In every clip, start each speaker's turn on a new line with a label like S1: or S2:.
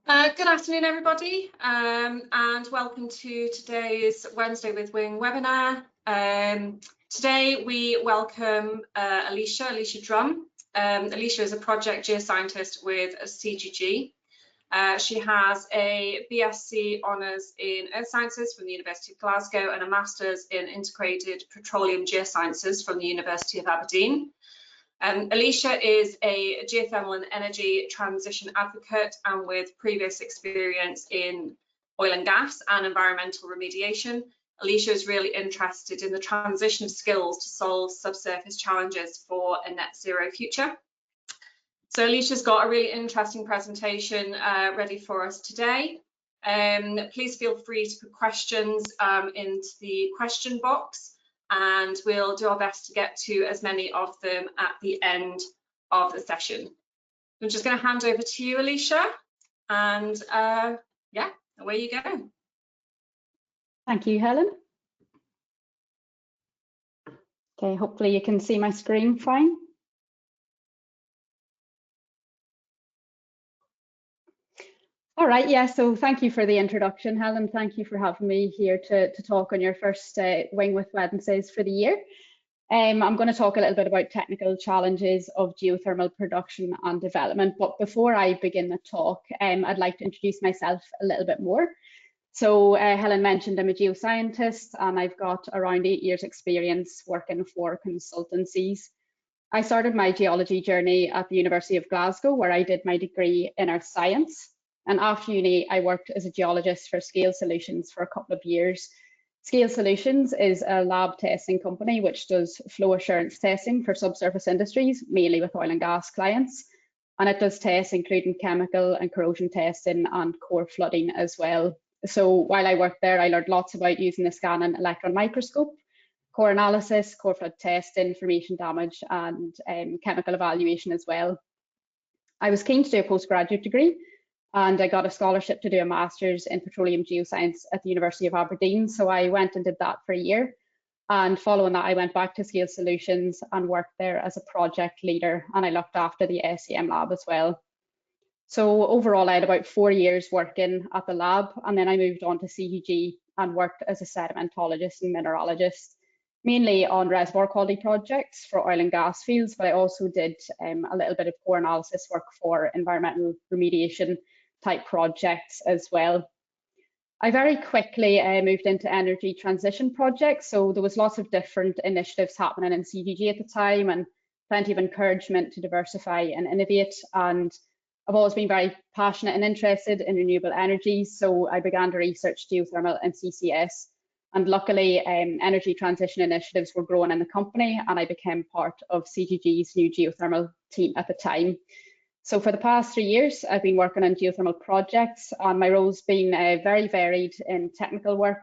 S1: Good afternoon, everybody, and welcome to today's Wednesday with Wing webinar. Today we welcome Elisha Drum. Elisha is a project geoscientist with CGG. She has a BSc Honours in Earth Sciences from the University of Glasgow and a Master's in Integrated Petroleum Geosciences from the University of Aberdeen. Elisha is a geothermal and energy transition advocate, and with previous experience in oil and gas and environmental remediation, Elisha is really interested in the transition of skills to solve subsurface challenges for a net zero future. So Elisha's got a really interesting presentation ready for us today. Please feel free to put questions into the question box, and we'll do our best to get to as many of them at the end of the session. I'm just going to hand over to you, Elisha, and yeah, away you go.
S2: Thank you, Helen. Okay, hopefully you can see my screen fine. All right, yeah, so thank you for the introduction, Helen. Thank you for having me here to talk on your first Wing with Wednesdays for the year. I'm going to talk a little bit about technical challenges of geothermal production and development. But before I begin the talk, I'd like to introduce myself a little bit more. So Helen mentioned I'm a geoscientist, and I've got around 8 years experience working for consultancies. I started my geology journey at the University of Glasgow, where I did my degree in earth science. And after uni, I worked as a geologist for Scale Solutions for a couple of years. Scale Solutions is a lab testing company which does flow assurance testing for subsurface industries, mainly with oil and gas clients. And it does tests including chemical and corrosion testing and core flooding as well. So while I worked there, I learned lots about using the scanning electron microscope, core analysis, core flood testing, information damage, and chemical evaluation as well. I was keen to do a postgraduate degree, and I got a scholarship to do a master's in petroleum geoscience at the University of Aberdeen. So I went and did that for a year. And following that, I went back to Scale Solutions and worked there as a project leader, and I looked after the SEM lab as well. So overall, I had about 4 years working at the lab, and then I moved on to CGG and worked as a sedimentologist and mineralogist, mainly on reservoir quality projects for oil and gas fields, but I also did a little bit of core analysis work for environmental remediation type projects as well. I very quickly moved into energy transition projects, so there was lots of different initiatives happening in CGG at the time, and plenty of encouragement to diversify and innovate. And I've always been very passionate and interested in renewable energy, so I began to research geothermal and CCS. And luckily, energy transition initiatives were growing in the company, and I became part of CGG's new geothermal team at the time. So for the past 3 years, I've been working on geothermal projects, and my role's been very varied in technical work,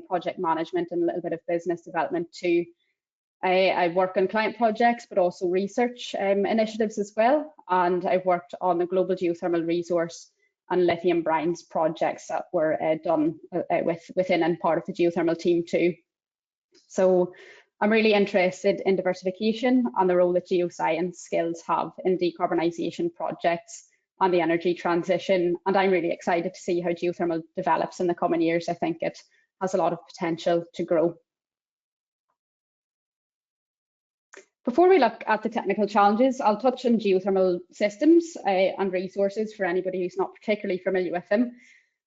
S2: project management, and a little bit of business development too. I work on client projects, but also research initiatives as well. And I've worked on the global geothermal resource and lithium brines projects that were done within and part of the geothermal team too. So I'm really interested in diversification and the role that geoscience skills have in decarbonisation projects and the energy transition. And I'm really excited to see how geothermal develops in the coming years. I think it has a lot of potential to grow. Before we look at the technical challenges, I'll touch on geothermal systems and resources for anybody who's not particularly familiar with them.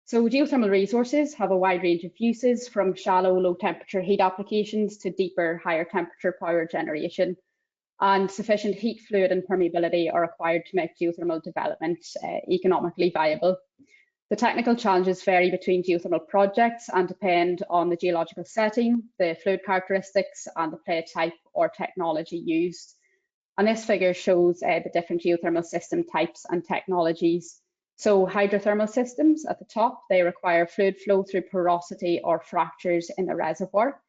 S2: So geothermal resources have a wide range of uses, from shallow, low temperature heat applications to deeper, higher temperature power generation. And sufficient heat, fluid and permeability are required to make geothermal development economically viable. The technical challenges vary between geothermal projects and depend on the geological setting, the fluid characteristics, and the plate type or technology used. And this figure shows the different geothermal system types and technologies. So hydrothermal systems at the top, they require fluid flow through porosity or fractures in the reservoir.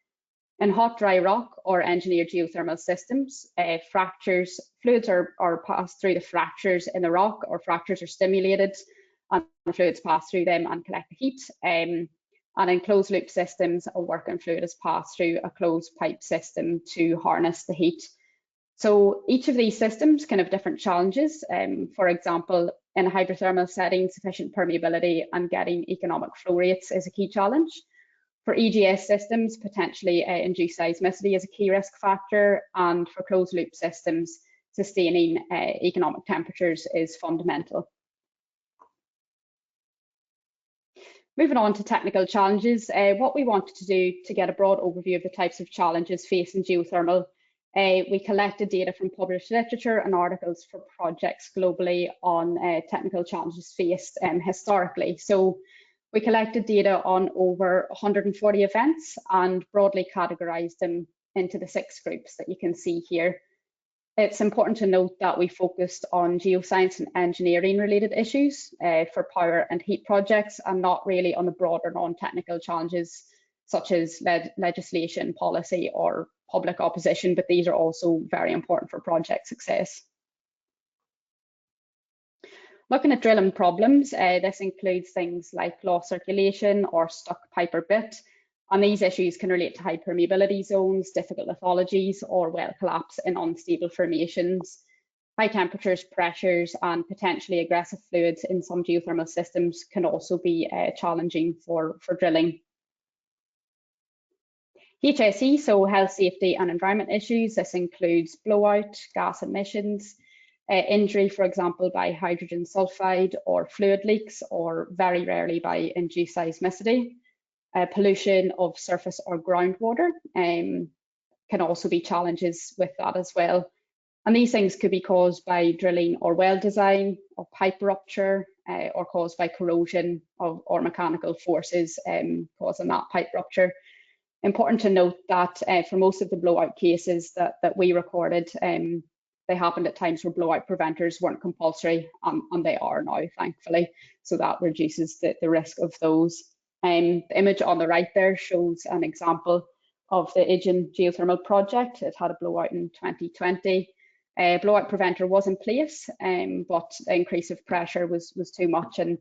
S2: In hot, dry rock or engineered geothermal systems, fluids are passed through the fractures in the rock, or fractures are stimulated and the fluids pass through them and collect the heat. And in closed loop systems, a working fluid is passed through a closed pipe system to harness the heat. So each of these systems can have different challenges. For example, in a hydrothermal setting, sufficient permeability and getting economic flow rates is a key challenge. For EGS systems, potentially induced seismicity is a key risk factor, and for closed loop systems, sustaining economic temperatures is fundamental. Moving on to technical challenges, what we wanted to do to get a broad overview of the types of challenges facing geothermal, we collected data from published literature and articles for projects globally on technical challenges faced historically. So we collected data on over 140 events and broadly categorized them into the 6 groups that you can see here. It's important to note that we focused on geoscience and engineering related issues for power and heat projects, and not really on the broader non-technical challenges such as legislation, policy, or public opposition, but these are also very important for project success. Looking at drilling problems, this includes things like lost circulation or stuck pipe or bit, and these issues can relate to high permeability zones, difficult lithologies, or well collapse in unstable formations. High temperatures, pressures, and potentially aggressive fluids in some geothermal systems can also be challenging for drilling. HSE, so health, safety, and environment issues. This includes blowout, gas emissions, injury, for example, by hydrogen sulfide or fluid leaks, or very rarely by induced seismicity. Pollution of surface or groundwater can also be challenges with that as well. And these things could be caused by drilling or well design, or pipe rupture, or caused by corrosion or mechanical forces causing that pipe rupture. Important to note that for most of the blowout cases that we recorded, they happened at times where blowout preventers weren't compulsory, and they are now, thankfully. So that reduces the risk of those. The image on the right there shows an example of the Aegean geothermal project. It had a blowout in 2020. A blowout preventer was in place, but the increase of pressure was too much, and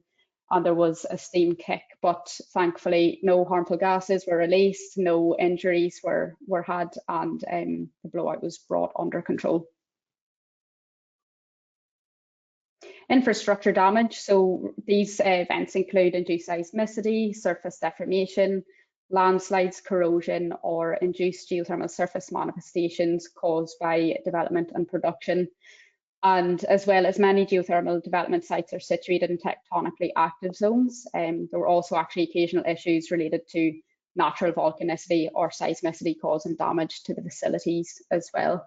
S2: there was a steam kick, but thankfully no harmful gases were released, no injuries were had, and the blowout was brought under control. Infrastructure damage, so these events include induced seismicity, surface deformation, landslides, corrosion, or induced geothermal surface manifestations caused by development and production. And as well as many geothermal development sites are situated in tectonically active zones, there were also actually occasional issues related to natural volcanicity or seismicity causing damage to the facilities as well.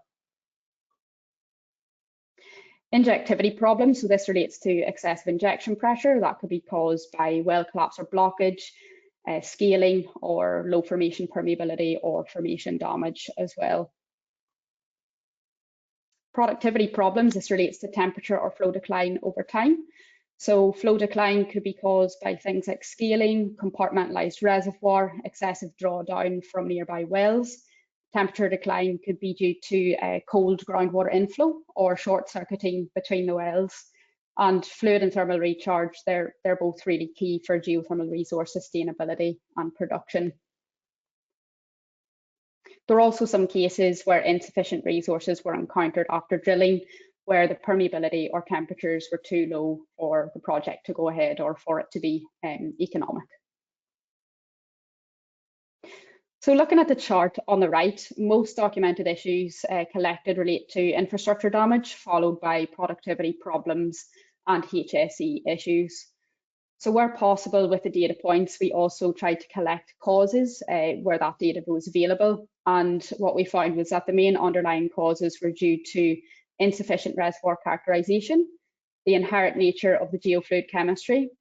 S2: Injectivity problems, so this relates to excessive injection pressure that could be caused by well collapse or blockage, scaling, or low formation permeability or formation damage as well. Productivity problems, this relates to temperature or flow decline over time. So flow decline could be caused by things like scaling, compartmentalized reservoir, excessive drawdown from nearby wells. Temperature decline could be due to cold groundwater inflow or short circuiting between the wells. And fluid and thermal recharge, they're both really key for geothermal resource sustainability and production. There are also some cases where insufficient resources were encountered after drilling, where the permeability or temperatures were too low for the project to go ahead or for it to be economic. So looking at the chart on the right, most documented issues collected relate to infrastructure damage, followed by productivity problems and HSE issues. So where possible with the data points, we also tried to collect causes where that data was available. And what we found was that the main underlying causes were due to insufficient reservoir characterization, the inherent nature of the geofluid chemistry,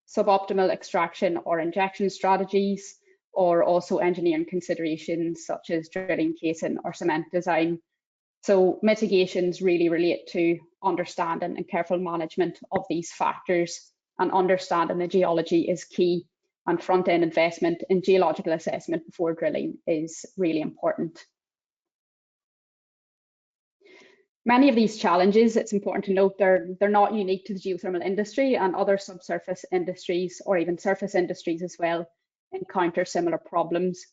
S2: suboptimal extraction or injection strategies, or also engineering considerations such as drilling casing or cement design. So mitigations really relate to understanding and careful management of these factors, and understanding the geology is key, and front-end investment in geological assessment before drilling is really important. Many of these challenges, it's important to note, they're not unique to the geothermal industry, and other subsurface industries or even surface industries as well encounter similar problems.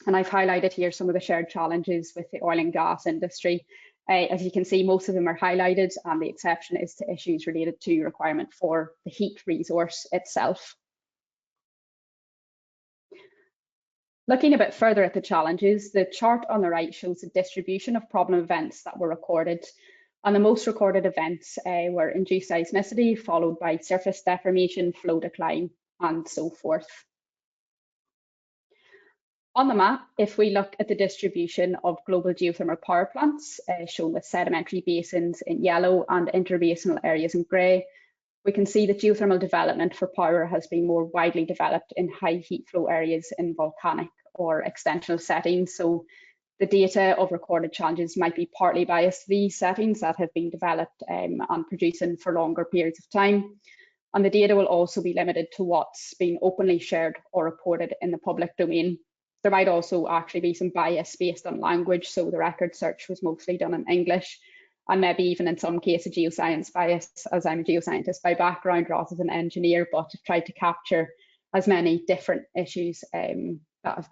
S2: And I've highlighted here some of the shared challenges with the oil and gas industry, As you can see, most of them are highlighted, and the exception is to issues related to requirement for the heat resource itself. Looking a bit further at the challenges, the chart on the right shows the distribution of problem events that were recorded. And the most recorded events were induced seismicity, followed by surface deformation, flow decline, and so forth. On the map, if we look at the distribution of global geothermal power plants, shown with sedimentary basins in yellow and interbasinal areas in grey, we can see that geothermal development for power has been more widely developed in high heat flow areas in volcanic or extensional settings. So the data of recorded challenges might be partly biased to these settings that have been developed and producing for longer periods of time. And the data will also be limited to what's been openly shared or reported in the public domain. There might also actually be some bias based on language, so the record search was mostly done in English, and maybe even in some cases geoscience bias, as I'm a geoscientist by background rather than an engineer, but I've tried to capture as many different issues that have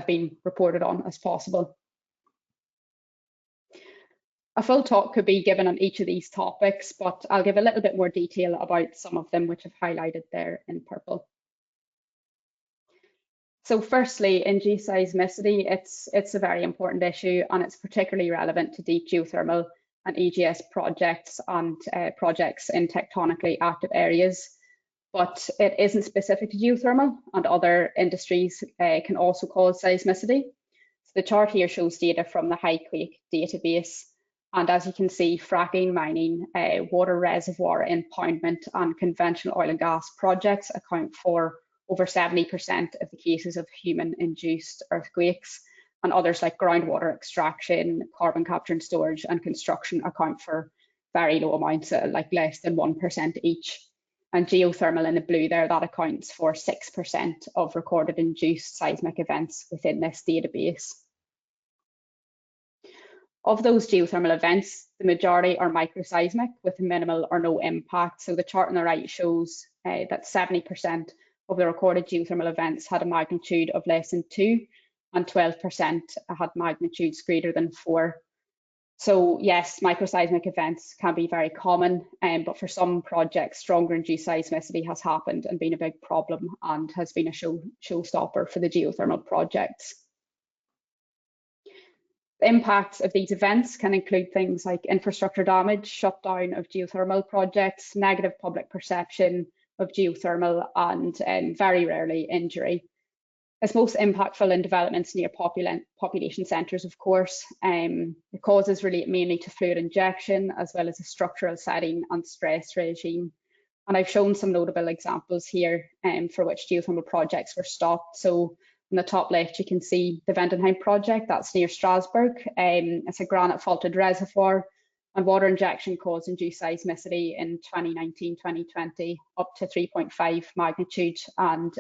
S2: been reported on as possible. A full talk could be given on each of these topics, but I'll give a little bit more detail about some of them, which I've highlighted there in purple. So firstly, in geoseismicity, it's a very important issue, and it's particularly relevant to deep geothermal and EGS projects and projects in tectonically active areas. But it isn't specific to geothermal, and other industries can also cause seismicity. So the chart here shows data from the HighQuake database. And as you can see, fracking, mining, water reservoir impoundment, and conventional oil and gas projects account for over 70% of the cases of human-induced earthquakes, and others like groundwater extraction, carbon capture and storage, and construction account for very low amounts, like less than 1% each. And geothermal in the blue there, that accounts for 6% of recorded induced seismic events within this database. Of those geothermal events, the majority are microseismic with minimal or no impact. So the chart on the right shows that 70% of the recorded geothermal events had a magnitude of less than 2, and 12% had magnitudes greater than 4. So yes, microseismic events can be very common, but for some projects, stronger induced seismicity has happened and been a big problem and has been a showstopper for the geothermal projects. The impacts of these events can include things like infrastructure damage, shutdown of geothermal projects, negative public perception of geothermal, and very rarely injury. It's most impactful in developments near population centres, of course. The causes relate mainly to fluid injection, as well as a structural setting and stress regime. And I've shown some notable examples here for which geothermal projects were stopped. So on the top left, you can see the Vendenheim project, that's near Strasbourg. It's a granite faulted reservoir, and water injection caused induced seismicity in 2019-2020 up to 3.5 magnitude, and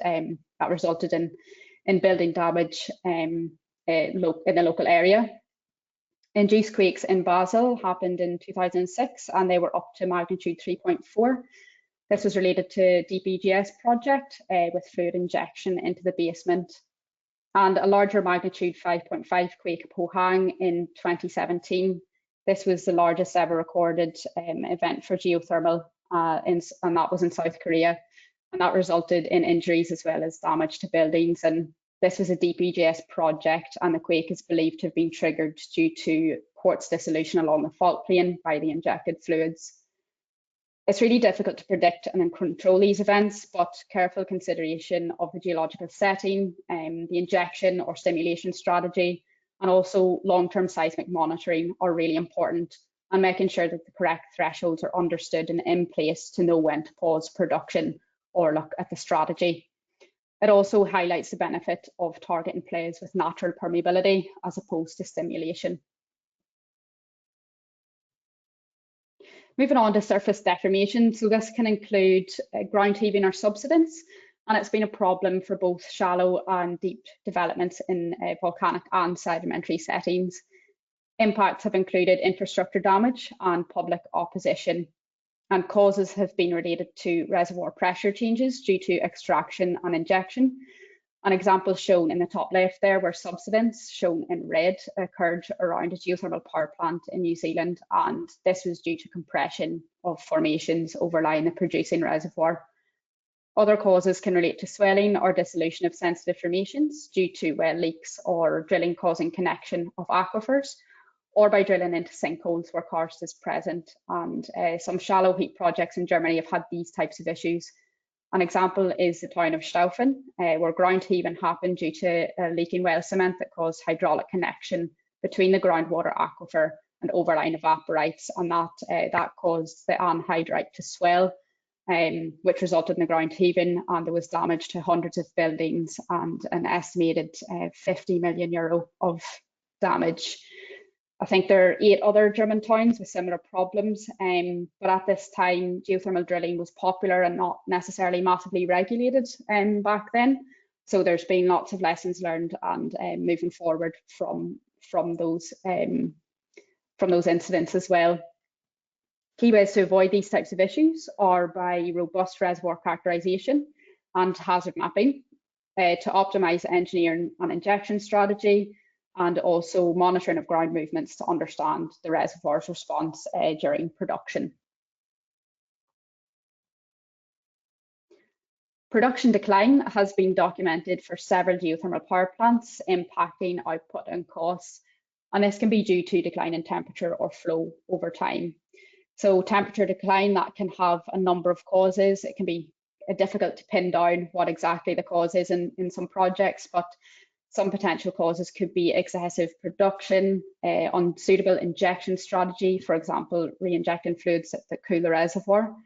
S2: that resulted in building damage in the local area. Induced quakes in Basel happened in 2006, and they were up to magnitude 3.4. This was related to deep EGS project with fluid injection into the basement. And a larger magnitude 5.5 quake at Pohang in 2017. This was the largest ever recorded event for geothermal, and that was in South Korea. And that resulted in injuries as well as damage to buildings. And this was a deep EGS project, and the quake is believed to have been triggered due to quartz dissolution along the fault plane by the injected fluids. It's really difficult to predict and control these events, but careful consideration of the geological setting, the injection or stimulation strategy, and also long-term seismic monitoring are really important, and making sure that the correct thresholds are understood and in place to know when to pause production or look at the strategy. It also highlights the benefit of targeting plays with natural permeability as opposed to stimulation. Moving on to surface deformation. So this can include ground heaving or subsidence, and it's been a problem for both shallow and deep developments in volcanic and sedimentary settings. Impacts have included infrastructure damage and public opposition, and causes have been related to reservoir pressure changes due to extraction and injection, An example shown in the top left there, where subsidence, shown in red, occurred around a geothermal power plant in New Zealand, and this was due to compression of formations overlying the producing reservoir. Other causes can relate to swelling or dissolution of sensitive formations due to well leaks or drilling causing connection of aquifers, or by drilling into sinkholes where karst is present. And some shallow heap projects in Germany have had these types of issues. An example is the town of Staufen, where ground heaving happened due to leaking well cement that caused hydraulic connection between the groundwater aquifer and overlying evaporites, and that caused the anhydrite to swell, which resulted in the ground heaving, and there was damage to hundreds of buildings and an estimated €50 million of damage. I think there are 8 other German towns with similar problems, but at this time, geothermal drilling was popular and not necessarily massively regulated back then. So there's been lots of lessons learned and moving forward from those incidents as well. Key ways to avoid these types of issues are by robust reservoir characterization and hazard mapping, to optimize engineering and injection strategy, and also monitoring of ground movements to understand the reservoir's response during production. Production decline has been documented for several geothermal power plants, impacting output and costs, and this can be due to decline in temperature or flow over time. So temperature decline, that can have a number of causes. It can be difficult to pin down what exactly the cause is in some projects, but some potential causes could be excessive production, unsuitable injection strategy, for example, re-injecting fluids that cool the reservoir,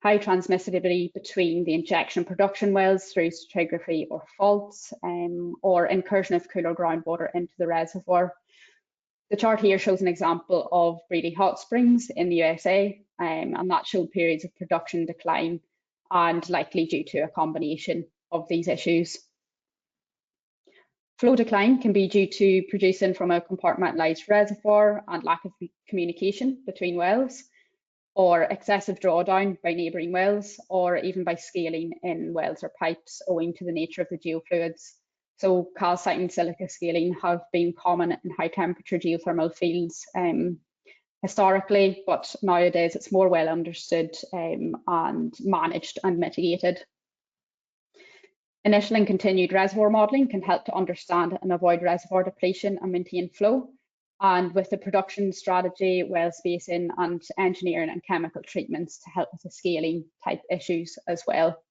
S2: high transmissivity between the injection and production wells through stratigraphy or faults, or incursion of cooler groundwater into the reservoir. The chart here shows an example of Breedy Hot Springs in the USA, and that showed periods of production decline, and likely due to a combination of these issues. Flow decline can be due to producing from a compartmentalized reservoir and lack of communication between wells, or excessive drawdown by neighbouring wells, or even by scaling in wells or pipes owing to the nature of the geofluids. So calcite and silica scaling have been common in high temperature geothermal fields historically, but nowadays it's more well understood and managed and mitigated. Initial and continued reservoir modelling can help to understand and avoid reservoir depletion and maintain flow. And with the production strategy, well spacing and engineering and chemical treatments to help with the scaling type issues as well.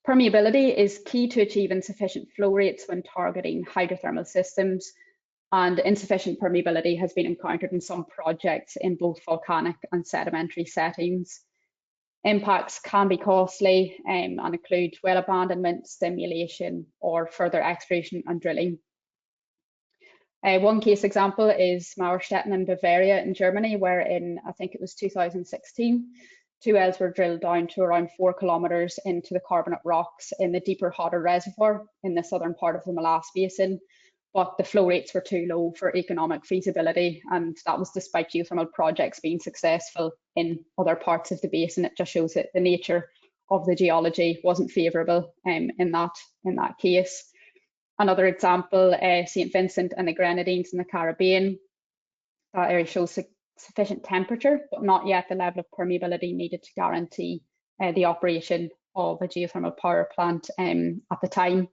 S2: Permeability is key to achieving sufficient flow rates when targeting hydrothermal systems, and insufficient permeability has been encountered in some projects in both volcanic and sedimentary settings. Impacts can be costly and include well abandonment, stimulation, or further exploration and drilling. One case example is Mauerstetten in Bavaria in Germany, where in, I think it was 2016, 2 wells were drilled down to around 4 kilometres into the carbonate rocks in the deeper, hotter reservoir in the southern part of the Molasse Basin. But the flow rates were too low for economic feasibility, and that was despite geothermal projects being successful in other parts of the basin. It just shows that the nature of the geology wasn't favourable in that case. Another example, St. Vincent and the Grenadines in the Caribbean. That area shows sufficient temperature, but not yet the level of permeability needed to guarantee the operation of a geothermal power plant at the time.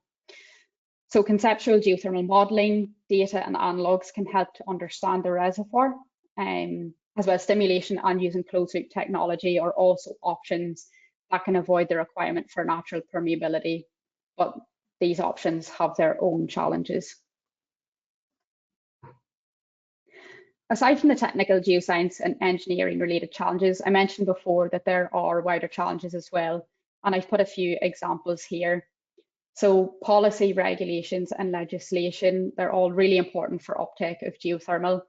S2: So conceptual geothermal modelling, data and analogues can help to understand the reservoir, as well as stimulation and using closed loop technology are also options that can avoid the requirement for natural permeability, but these options have their own challenges. Aside from the technical geoscience and engineering related challenges, I mentioned before that there are wider challenges as well, and I've put a few examples here. So policy, regulations and legislation, they're all really important for uptake of geothermal.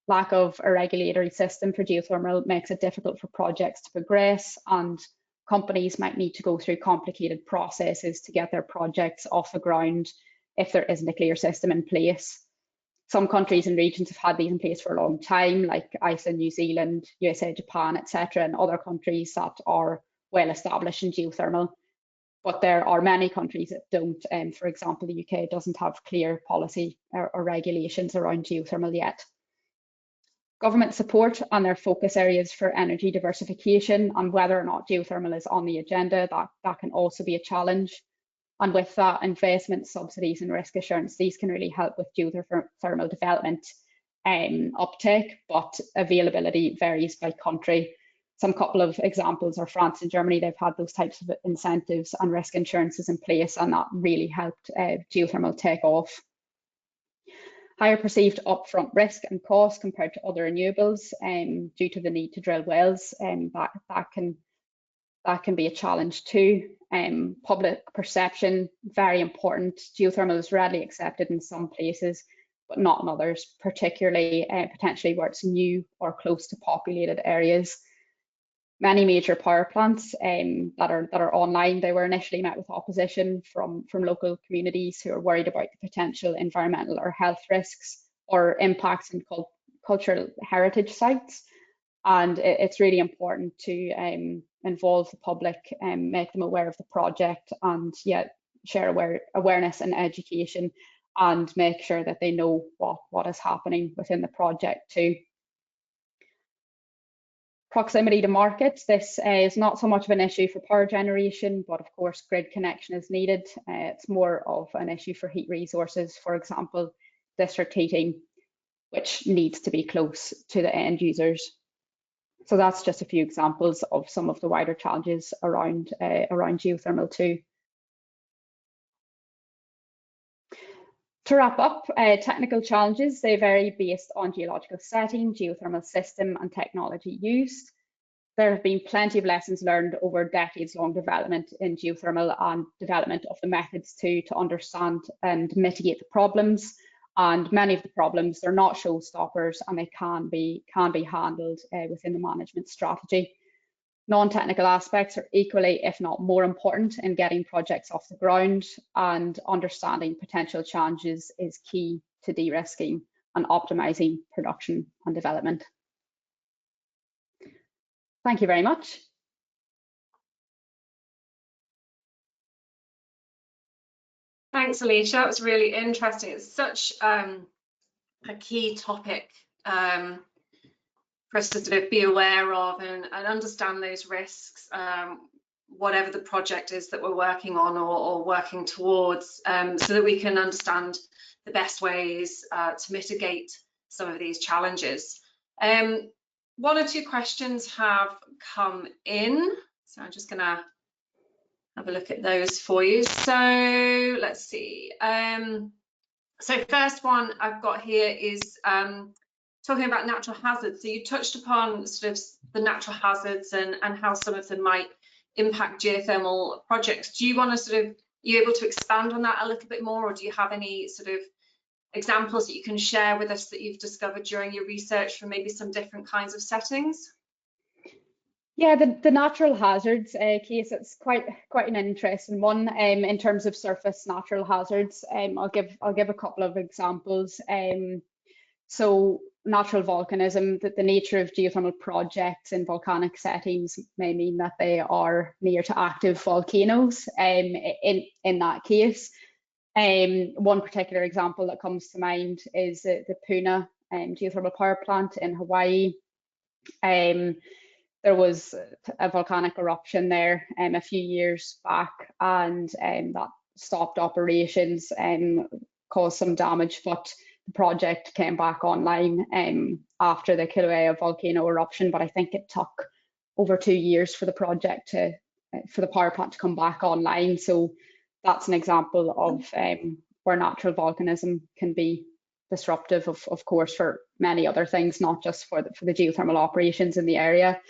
S2: Lack of a regulatory system for geothermal makes it difficult for projects to progress, and companies might need to go through complicated processes to get their projects off the ground if there isn't a clear system in place. Some countries and regions have had these in place for a long time, like Iceland, New Zealand, USA, Japan, etc., and other countries that are well established in geothermal, but there are many countries that don't. For example, the UK doesn't have clear policy or regulations around geothermal yet. Government support and their focus areas for energy diversification and whether or not geothermal is on the agenda, that can also be a challenge. And with that, investment, subsidies and risk assurance, these can really help with geothermal development uptake, but availability varies by country. Some couple of examples are France and Germany. They've had those types of incentives and risk insurances in place, and that really helped geothermal take off. Higher perceived upfront risk and cost compared to other renewables due to the need to drill wells, that can be a challenge too. Public perception, very important. Geothermal is readily accepted in some places, but not in others, particularly potentially where it's new or close to populated areas. Many major power plants that are online, they were initially met with opposition from local communities who are worried about the potential environmental or health risks or impacts in cultural heritage sites. And it's really important to involve the public and make them aware of the project, and share awareness and education, and make sure that they know what is happening within the project too. Proximity to markets. This is not so much of an issue for power generation, but of course grid connection is needed. It's more of an issue for heat resources, for example, district heating, which needs to be close to the end users. So that's just a few examples of some of the wider challenges around geothermal too. To wrap up, technical challenges, they vary based on geological setting, geothermal system and technology used. There have been plenty of lessons learned over decades-long development in geothermal and development of the methods to understand and mitigate the problems. And many of the problems, they're not showstoppers, and they can be handled within the management strategy. Non-technical aspects are equally, if not more important, in getting projects off the ground, and understanding potential challenges is key to de-risking and optimizing production and development. Thank you very much.
S1: Thanks, Elisha. That was really interesting. It's such a key topic for us to sort of be aware of and understand those risks, whatever the project is that we're working on or working towards, so that we can understand the best ways to mitigate some of these challenges. One or two questions have come in, so I'm just going to have a look at those for you. So let's see. So first one I've got here is talking about natural hazards. So you touched upon sort of the natural hazards and how some of them might impact geothermal projects. Do you want to sort of, are you able to expand on that a little bit more, or do you have any sort of examples that you can share with us that you've discovered during your research from maybe some different kinds of settings?
S2: Yeah, the natural hazards case, it's quite an interesting one in terms of surface natural hazards. I'll give a couple of examples. So natural volcanism, that the nature of geothermal projects in volcanic settings may mean that they are near to active volcanoes. In that case, one particular example that comes to mind is the Puna geothermal power plant in Hawaii. There was a volcanic eruption there a few years back, and that stopped operations and caused some damage, but the project came back online after the Kilauea volcano eruption, but I think it took over 2 years for the project for the power plant to come back online. So that's an example of where natural volcanism can be disruptive, of course, for many other things, not just for the geothermal operations in the area.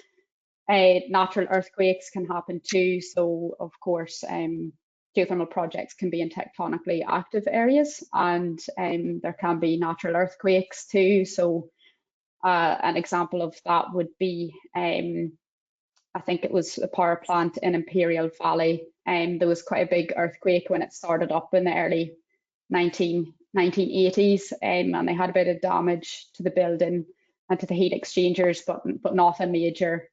S2: Natural earthquakes can happen too. So of course, geothermal projects can be in tectonically active areas, and there can be natural earthquakes too. So an example of that would be, I think it was a power plant in Imperial Valley, and there was quite a big earthquake when it started up in the early 1980s, and they had a bit of damage to the building and to the heat exchangers, but nothing major,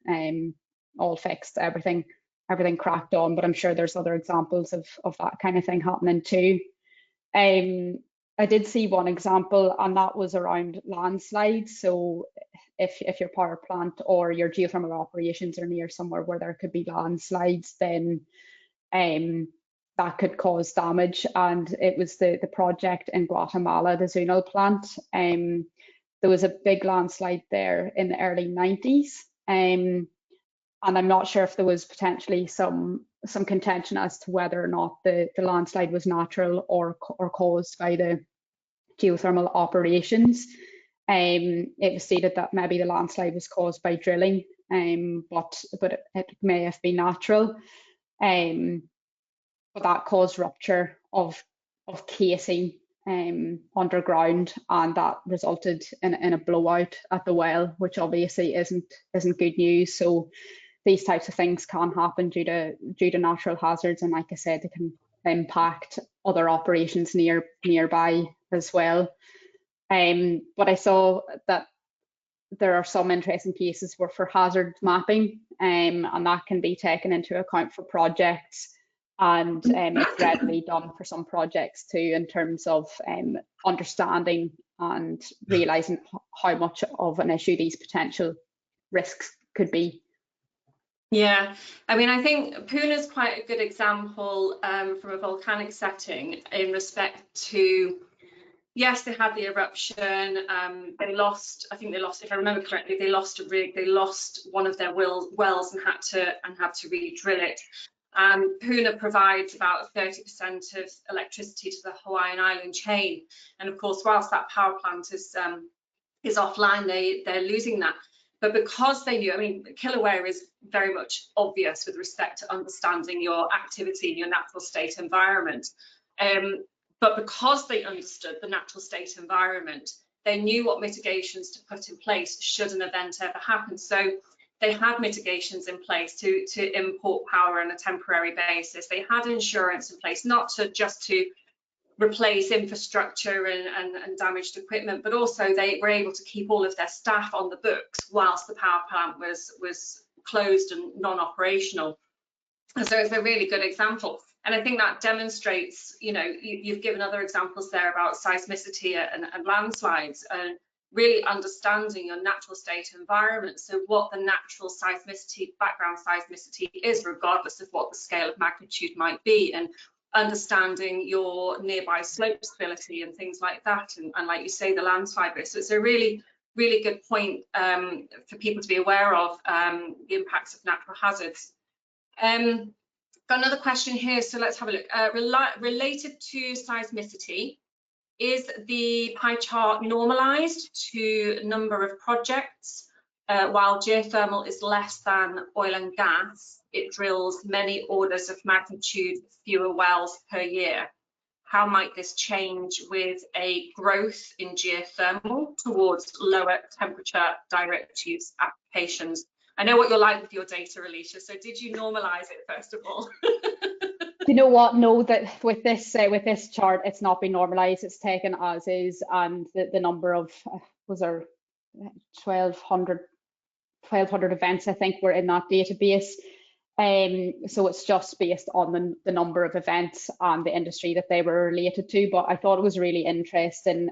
S2: all fixed, everything everything cracked on, but I'm sure there's other examples of that kind of thing happening too. I did see one example, and that was around landslides. So if your power plant or your geothermal operations are near somewhere where there could be landslides, then that could cause damage. And it was the project in Guatemala, the Zunil plant. There was a big landslide there in the early 90s. And I'm not sure if there was potentially some contention as to whether or not the landslide was natural or caused by the geothermal operations. It was stated that maybe the landslide was caused by drilling, but it may have been natural. But that caused rupture of casing underground, and that resulted in a blowout at the well, which obviously isn't good news. So these types of things can happen due to natural hazards, and like I said, they can impact other operations nearby as well. But I saw that there are some interesting cases for hazard mapping, and that can be taken into account for projects, and it's readily done for some projects too, in terms of understanding and realising how much of an issue these potential risks could be.
S1: Yeah, I mean, I think Pune is quite a good example from a volcanic setting in respect to, yes, they had the eruption. They lost, I think they lost, if I remember correctly, they lost a rig. They lost one of their wells and had to re-drill it. Pune provides about 30% of electricity to the Hawaiian island chain, and of course, whilst that power plant is offline, they're losing that. But because they knew, I mean, Kilauea is very much obvious with respect to understanding your activity in your natural state environment. But because they understood the natural state environment, they knew what mitigations to put in place should an event ever happen. So they had mitigations in place to import power on a temporary basis. They had insurance in place, not just to replace infrastructure and damaged equipment, but also they were able to keep all of their staff on the books whilst the power plant was closed and non-operational. And so it's a really good example. And I think that demonstrates, you know, you've given other examples there about seismicity and landslides, and really understanding your natural state environment. So what the natural seismicity, background seismicity is, regardless of what the scale of magnitude might be, and understanding your nearby slope stability and things like that, and like you say, the landslide risk. So it's a really good point for people to be aware of, the impacts of natural hazards. Got another question here, so let's have a look. Related to seismicity, is the pie chart normalized to number of projects? While geothermal is less than oil and gas, it drills many orders of magnitude fewer wells per year. How might this change with a growth in geothermal towards lower temperature direct use applications? I know what you're like with your data, Elisha, so did you normalize it first of all?
S2: You know what? No, that with this chart, it's not been normalized. It's taken as is, and the number of was there 1,200 events, I think, were in that database. So it's just based on the number of events and the industry that they were related to. But I thought it was really interesting.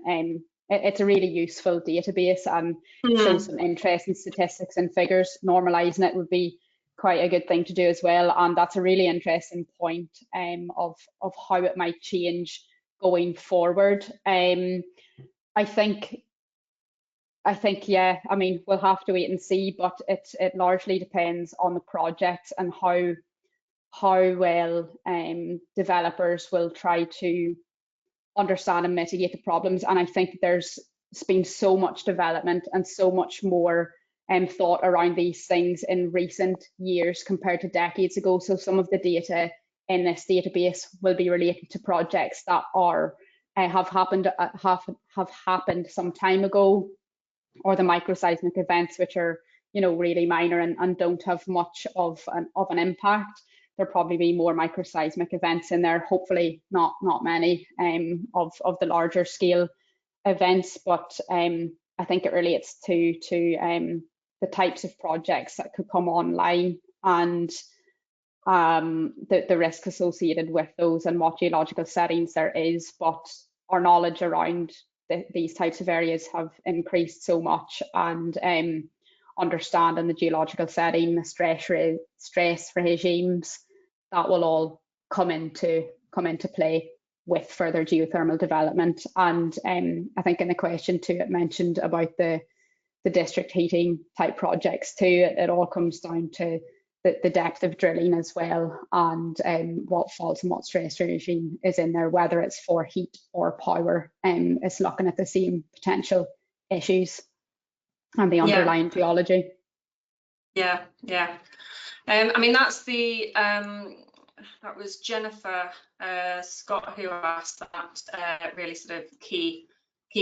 S2: It's a really useful database and shows some interesting statistics and figures. Normalizing it would be quite a good thing to do as well, and that's a really interesting point of how it might change going forward. I think yeah, I mean, we'll have to wait and see, but it largely depends on the projects and how well developers will try to understand and mitigate the problems. And I think there's been so much development and so much more thought around these things in recent years compared to decades ago. So some of the data in this database will be related to projects that are have happened some time ago, or the microseismic events, which are, you know, really minor and don't have much of an impact. There'll probably be more microseismic events in there, hopefully not many of the larger scale events, but I think it relates to the types of projects that could come online and the risk associated with those and what geological settings there is, but our knowledge around these types of areas have increased so much, and understanding the geological setting, the stress regimes, that will all come into play with further geothermal development. And I think in the question too, it mentioned about the district heating type projects too. It all comes down to the depth of drilling as well, and what faults and what stress regime is in there, whether it's for heat or power. It's looking at the same potential issues and the underlying geology.
S1: Yeah. I mean, that's the that was Jennifer Scott who asked that really sort of key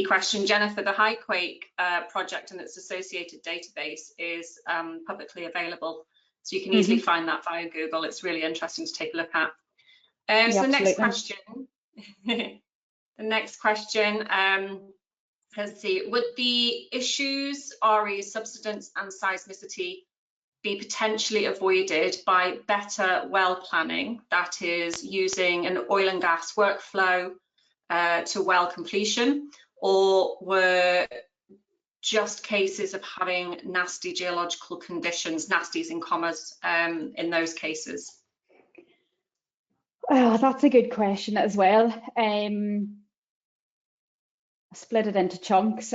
S1: question. Jennifer, the Highquake project and its associated database is publicly available, so you can easily find that via Google. It's really interesting to take a look at. So the next question, the next question, let's see, would the issues, RE, subsidence and seismicity be potentially avoided by better well planning, that is using an oil and gas workflow to well completion, or were just cases of having nasty geological conditions, nasties in commas, in those cases?
S2: Oh, that's a good question as well. Split it into chunks.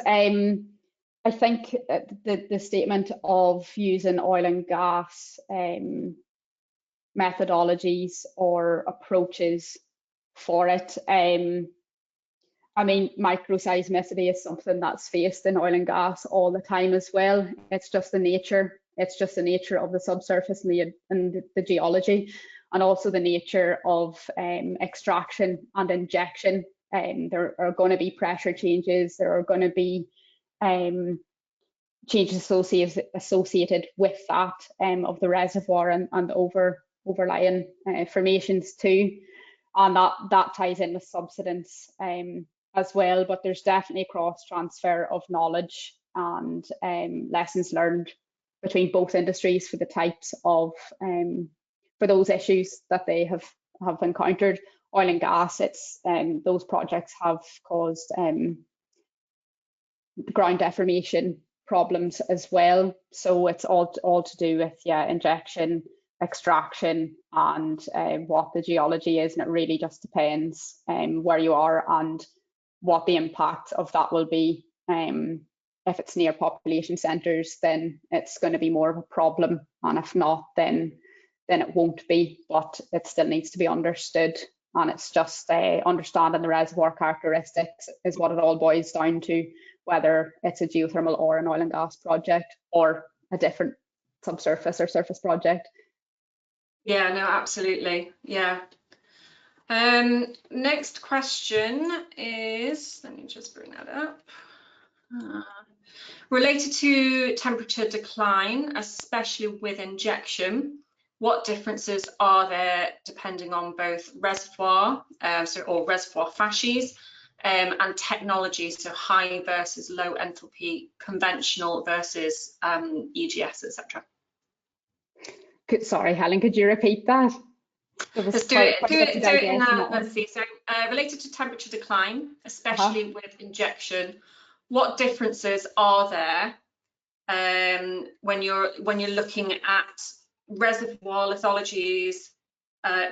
S2: I think the statement of using oil and gas methodologies or approaches for it. I mean, microseismicity is something that's faced in oil and gas all the time as well. It's just the nature. It's just the nature of the subsurface and the geology, and also the nature of extraction and injection. There are going to be pressure changes. There are going to be changes associated with that of the reservoir and overlying formations too, and that ties in with subsidence as well. But there's definitely cross transfer of knowledge and lessons learned between both industries for the types of for those issues that they have encountered. Oil and gas, it's those projects have caused ground deformation problems as well. So it's all to do with injection, extraction, and what the geology is, and it really just depends where you are and what the impact of that will be. If it's near population centres, then it's going to be more of a problem, and if not, then it won't be. But it still needs to be understood, and it's just understanding the reservoir characteristics is what it all boils down to, whether it's a geothermal or an oil and gas project or a different subsurface or surface project.
S1: Yeah, no, absolutely. Yeah. Next question is, let me just bring that up. Related to temperature decline, especially with injection, what differences are there depending on both reservoir or reservoir facies and technologies, so high versus low enthalpy, conventional versus EGS, etc.?
S2: Sorry, Helen, could you repeat that?
S1: Let's do it in let's see. So related to temperature decline, especially with injection, what differences are there when you're looking at reservoir lithologies,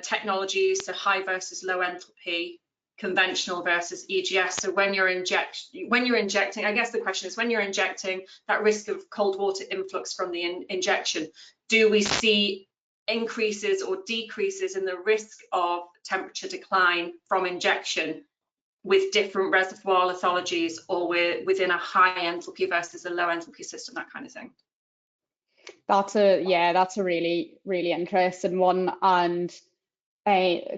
S1: technologies, so high versus low enthalpy, conventional versus EGS? So when you're injecting, I guess the question is, when you're injecting, that risk of cold water influx from the injection, do we see increases or decreases in the risk of temperature decline from injection with different reservoir lithologies, or within a high enthalpy versus a low enthalpy system, that kind of thing?
S2: That's a really, really interesting one, and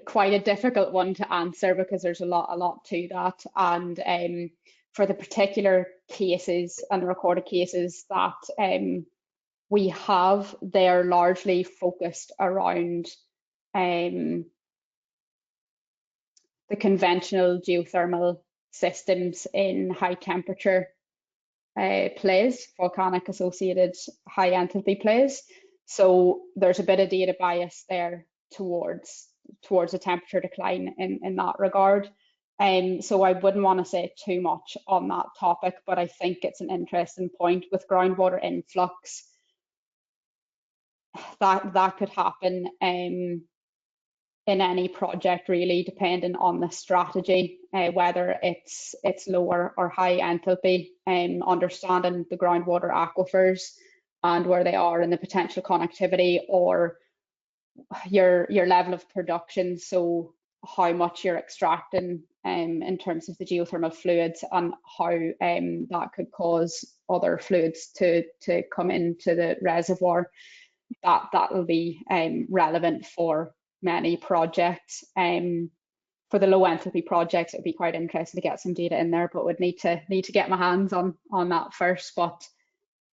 S2: quite a difficult one to answer, because there's a lot to that. And for the particular cases and recorded cases that we have, they're largely focused around the conventional geothermal systems in high temperature plays, volcanic associated high enthalpy plays. So there's a bit of data bias there towards a temperature decline in that regard. So I wouldn't want to say too much on that topic, but I think it's an interesting point with groundwater influx. That could happen in any project, really, depending on the strategy, whether it's lower or high enthalpy, understanding the groundwater aquifers and where they are in the potential connectivity, or your level of production, so how much you're extracting in terms of the geothermal fluids, and how that could cause other fluids to come into the reservoir. That will be relevant for many projects. For the low enthalpy projects, it would be quite interesting to get some data in there, but would need to get my hands on that first. But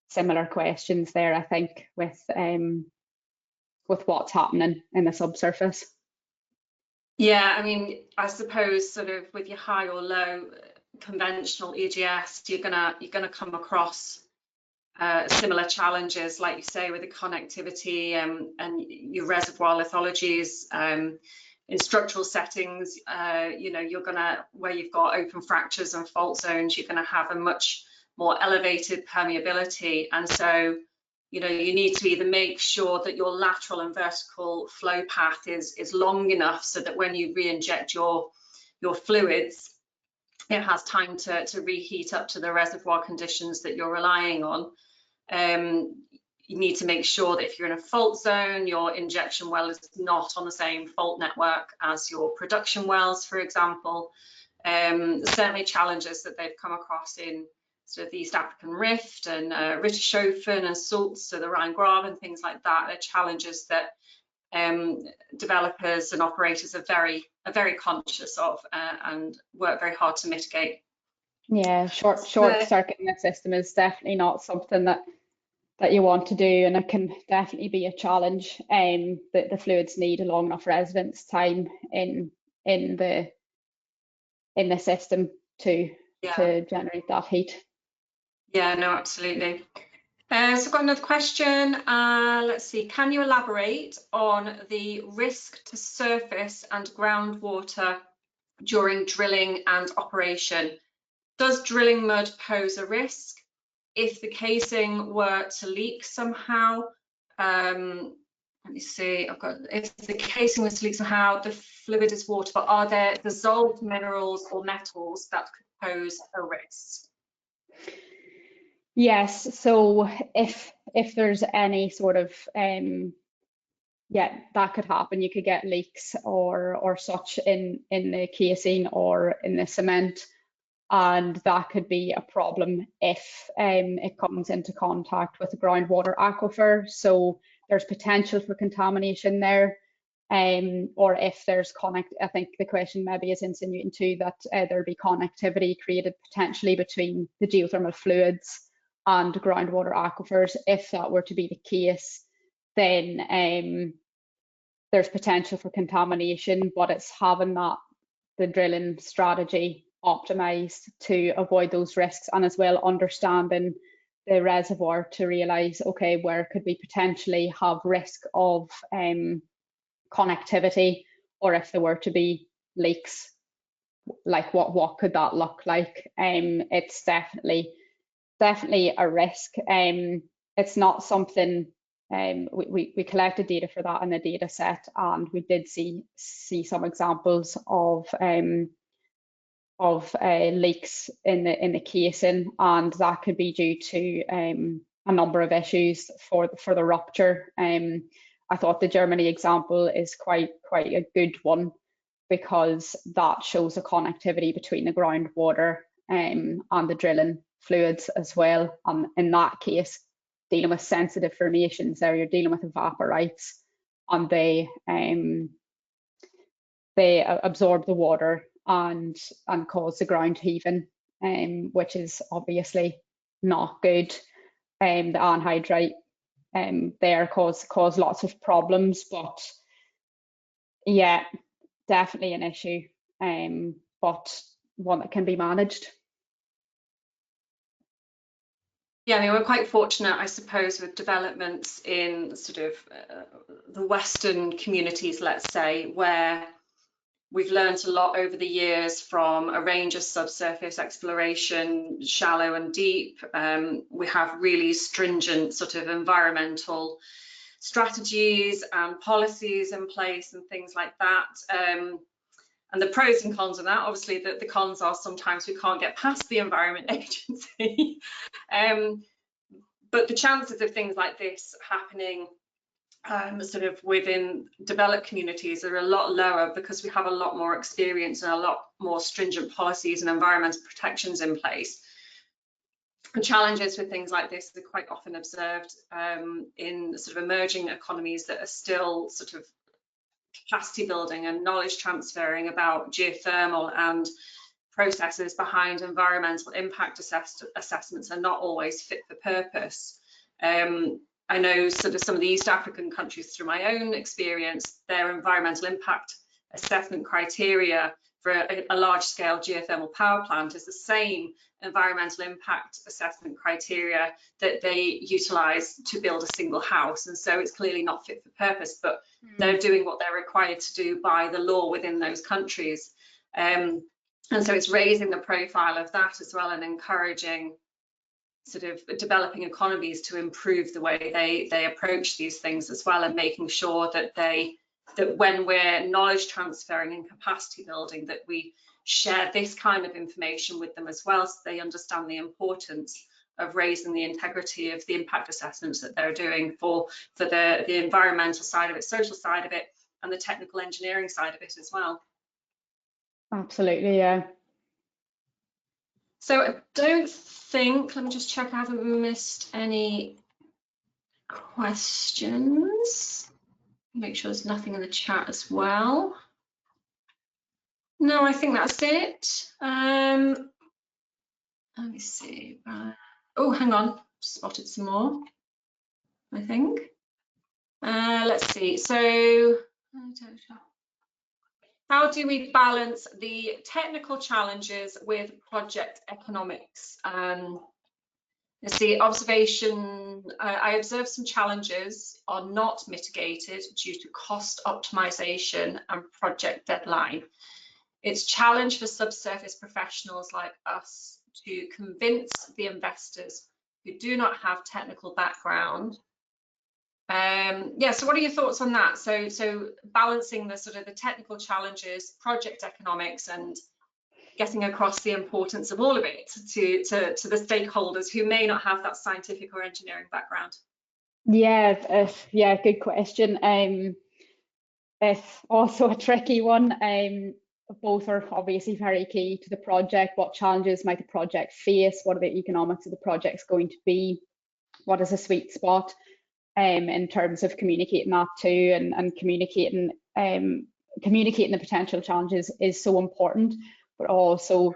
S2: similar questions there, I think, with what's happening in the subsurface.
S1: Yeah, I mean, I suppose sort of with your high or low conventional EGS, you're gonna come across similar challenges, like you say, with the connectivity and your reservoir lithologies. In structural settings, you know, where you've got open fractures and fault zones, you're gonna have a much more elevated permeability, and so, you know, you need to either make sure that your lateral and vertical flow path is long enough so that when you re-inject your fluids, it has time to reheat up to the reservoir conditions that you're relying on. You need to make sure that if you're in a fault zone, your injection well is not on the same fault network as your production wells, for example. Certainly challenges that they've come across in sort of the East African Rift and Rittershofen and salts, so the Rhine Graben and things like that. They're challenges that developers and operators are very conscious of and work very hard to mitigate.
S2: Yeah, short circuiting the system is definitely not something that you want to do, and it can definitely be a challenge. The fluids need a long enough residence time in the system to generate that heat.
S1: Yeah, no, absolutely. So I've got another question. Let's see. Can you elaborate on the risk to surface and groundwater during drilling and operation? Does drilling mud pose a risk? If the casing were to leak somehow, let me see, if the casing was to leak somehow, the fluid is water, but are there dissolved minerals or metals that could pose a risk?
S2: Yes, so if there's any sort of that could happen. You could get leaks or such in the casing or in the cement, and that could be a problem if it comes into contact with the groundwater aquifer. So there's potential for contamination there, or if there's I think the question maybe is insinuating too that there'd be connectivity created potentially between the geothermal fluids and groundwater aquifers. If that were to be the case, then there's potential for contamination, but it's having the drilling strategy optimized to avoid those risks, and as well understanding the reservoir to realize, okay, where could we potentially have risk of connectivity, or if there were to be leaks, like what could that look like? It's definitely a risk. It's not something we collected data for that in the data set, and we did see some examples of leaks in the casing, and that could be due to a number of issues for the rupture. I thought the Germany example is quite a good one, because that shows a connectivity between the groundwater and the drilling fluids as well. And in that case, dealing with sensitive formations there, you're dealing with evaporites, and they absorb the water and cause the ground heaving, which is obviously not good. The anhydrite there cause lots of problems, but yeah, definitely an issue, but one that can be managed.
S1: Yeah, I mean, we're quite fortunate, I suppose, with developments in sort of the Western communities, let's say, where we've learned a lot over the years from a range of subsurface exploration, shallow and deep. We have really stringent sort of environmental strategies and policies in place and things like that. And the pros and cons of that, obviously, the cons are sometimes we can't get past the Environment Agency. But the chances of things like this happening sort of within developed communities are a lot lower because we have a lot more experience and a lot more stringent policies and environmental protections in place. And challenges with things like this are quite often observed in sort of emerging economies that are still sort of capacity building and knowledge transferring about geothermal, and processes behind environmental impact assessments are not always fit for purpose. I know sort of some of the East African countries, through my own experience, their environmental impact assessment criteria for a large-scale geothermal power plant is the same environmental impact assessment criteria that they utilise to build a single house. And so it's clearly not fit for purpose, but they're doing what they're required to do by the law within those countries. And so it's raising the profile of that as well, and encouraging sort of developing economies to improve the way they approach these things as well, and making sure that when we're knowledge transferring and capacity building, that we share this kind of information with them as well, so they understand the importance of raising the integrity of the impact assessments that they're doing for the environmental side of it, social side of it, and the technical engineering side of it as well.
S2: Absolutely, yeah.
S1: So I don't think, let me just check I haven't missed any questions. Make sure there's nothing in the chat as well. No, I think that's it. Let me see. Oh, hang on, spotted some more, I think. Let's see. So, how do we balance the technical challenges with project economics? Let's see, observation, I observed some challenges are not mitigated due to cost optimization and project deadline. It's a challenge for subsurface professionals like us to convince the investors who do not have technical background. Yeah, so what are your thoughts on that? So balancing the sort of the technical challenges, project economics, and getting across the importance of all of it to the stakeholders who may not have that scientific or engineering background.
S2: Yeah, yeah, good question. It's also a tricky one. Both are obviously very key to the project. What challenges might the project face? What are the economics of the project going to be? What is a sweet spot in terms of communicating that too, and communicating the potential challenges is so important, but also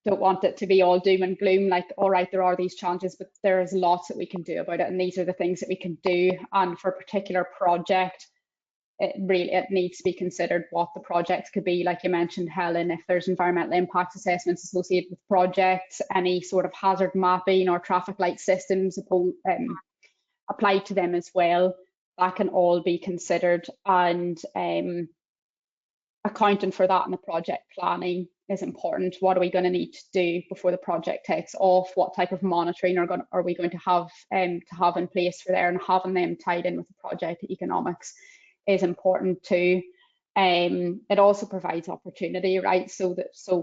S2: don't want it to be all doom and gloom, like, all right, there are these challenges, but there's lots that we can do about it, and these are the things that we can do. And for a particular project, it needs to be considered what the projects could be. Like you mentioned, Helen, if there's environmental impact assessments associated with projects, any sort of hazard mapping or traffic light systems applied to them as well, that can all be considered, and accounting for that in the project planning is important. What are we going to need to do before the project takes off? What type of monitoring are we going to have in place for there, and having them tied in with the project economics is important too. It also provides opportunity, right? So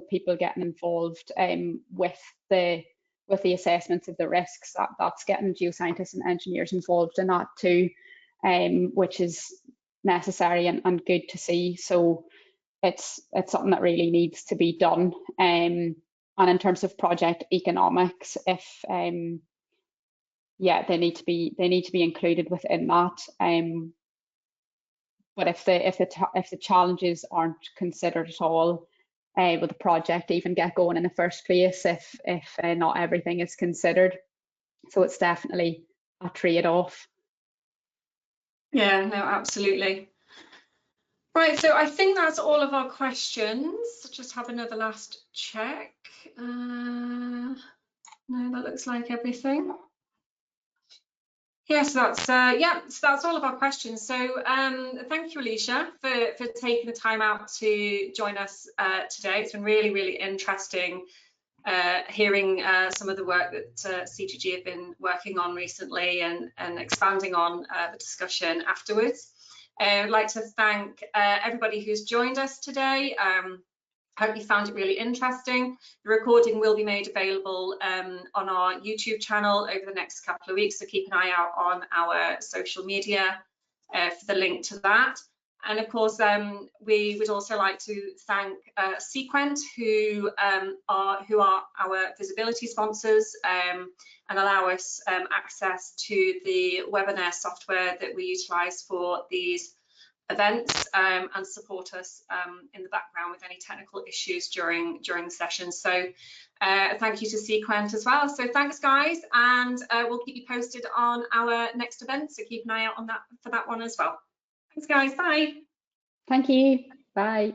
S2: people getting involved with the assessments of the risks, that's getting geoscientists and engineers involved in that too, which is necessary and good to see. So it's something that really needs to be done. And in terms of project economics, if yeah, they need to be included within that. But if the challenges aren't considered at all, will the project even get going in the first place if not everything is considered? So it's definitely a trade-off.
S1: Yeah, no, absolutely. Right, so I think that's all of our questions. Just have another last check. No, that looks like everything. Yes, that's so that's all of our questions. So thank you, Elisha, for taking the time out to join us today. It's been really interesting hearing some of the work that C2G have been working on recently and expanding on the discussion afterwards. I'd like to thank everybody who's joined us today. Hope you found it really interesting. The recording will be made available on our YouTube channel over the next couple of weeks, so keep an eye out on our social media for the link to that. And of course, we would also like to thank Sequent, who are our visibility sponsors and allow us access to the webinar software that we utilise for these events and support us in the background with any technical issues during the session. So thank you to Sequent as well. So thanks, guys, and we'll keep you posted on our next event. So keep an eye out on that for that one as well. Thanks, guys. Bye.
S2: Thank you. Bye.